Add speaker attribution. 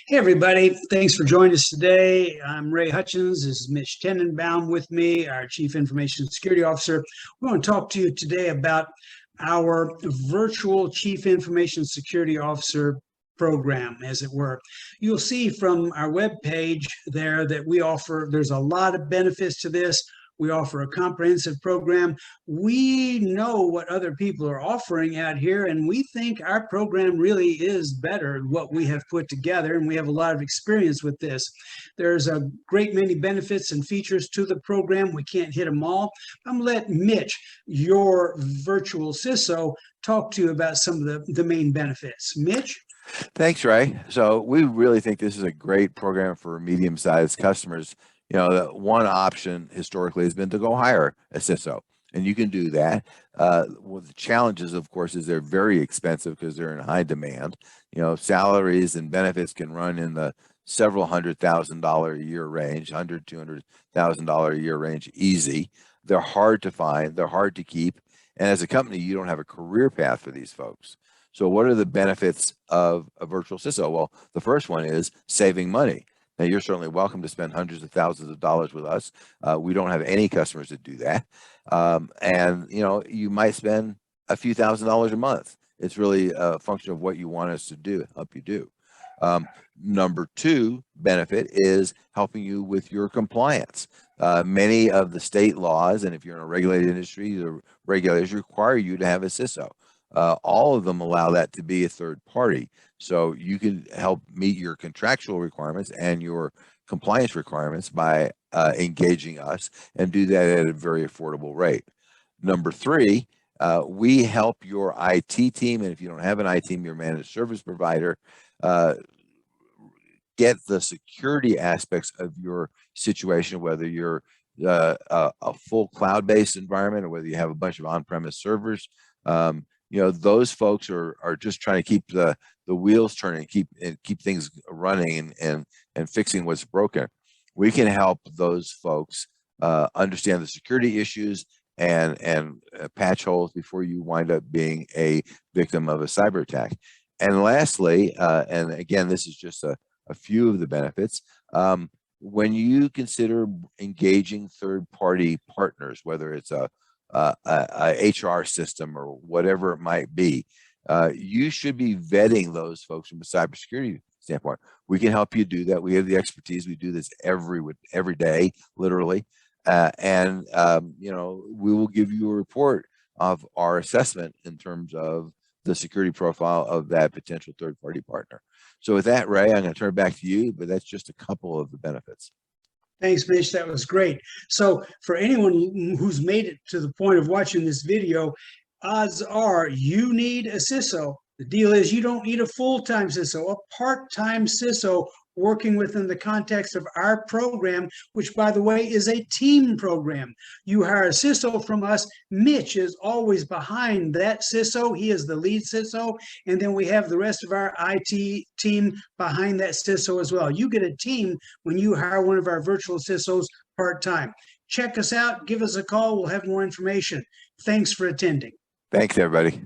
Speaker 1: Hey, everybody. Thanks for joining us today. I'm Ray Hutchins. This is Mitch Tenenbaum with me, our Chief Information Security Officer. We want to talk to you today about our virtual Chief Information Security Officer program, as it were. You'll see from our webpage there that there's a lot of benefits to this. We offer a comprehensive program. We know what other people are offering out here, and we think our program really is better than what we have put together, and we have a lot of experience with this. There's a great many benefits and features to the program. We can't hit them all. I'm going to let Mitch, your virtual CISO, talk to you about some of the main benefits. Mitch?
Speaker 2: Thanks, Ray. So we really think this is a great program for medium-sized customers. You know, the one option historically has been to go hire a CISO, and you can do that. Well, the challenges, of course, is they're very expensive because they're in high demand. You know, salaries and benefits can run in the several $100,000 a year range, $200,000 a year range, easy. They're hard to find, they're hard to keep, and as a company, you don't have a career path for these folks. So what are the benefits of a virtual CISO? Well, the first one is saving money. Now, you're certainly welcome to spend hundreds of thousands of dollars with us. We don't have any customers that do that. And, you know, you might spend a few $1,000s a month. It's really a function of what you want us to do, help you do. Number two benefit is helping you with your compliance. Many of the state laws, and if you're in a regulated industry, the regulators require you to have a CISO. All of them allow that to be a third party. So you can help meet your contractual requirements and your compliance requirements by engaging us and do that at a very affordable rate. Number three, we help your IT team, and if you don't have an IT team, your managed service provider, get the security aspects of your situation, whether you're a full cloud-based environment or whether you have a bunch of on-premise servers. You know, those folks are just trying to keep the wheels turning, keep things running and fixing what's broken. We can help those folks understand the security issues and patch holes before you wind up being a victim of a cyber attack. And lastly, and again, this is just a few of the benefits, when you consider engaging third-party partners, whether it's a HR system or whatever it might be, you should be vetting those folks from a cybersecurity standpoint. We can help you do that. We have the expertise. We do this every day, literally, and you know, we will give you a report of our assessment in terms of the security profile of that potential third-party partner. So with that, Ray, I'm going to turn it back to you, but that's just a couple of the benefits.
Speaker 1: Thanks, Mitch. That was great. So for anyone who's made it to the point of watching this video, odds are you need a CISO. The deal is you don't need a full-time CISO, a part-time CISO working within the context of our program, which, by the way, is a team program. You hire a CISO from us. Mitch is always behind that CISO. He is the lead CISO. And then we have the rest of our IT team behind that CISO as well. You get a team when you hire one of our virtual CISOs part-time. Check us out. Give us a call. We'll have more information. Thanks for attending.
Speaker 2: Thanks, everybody.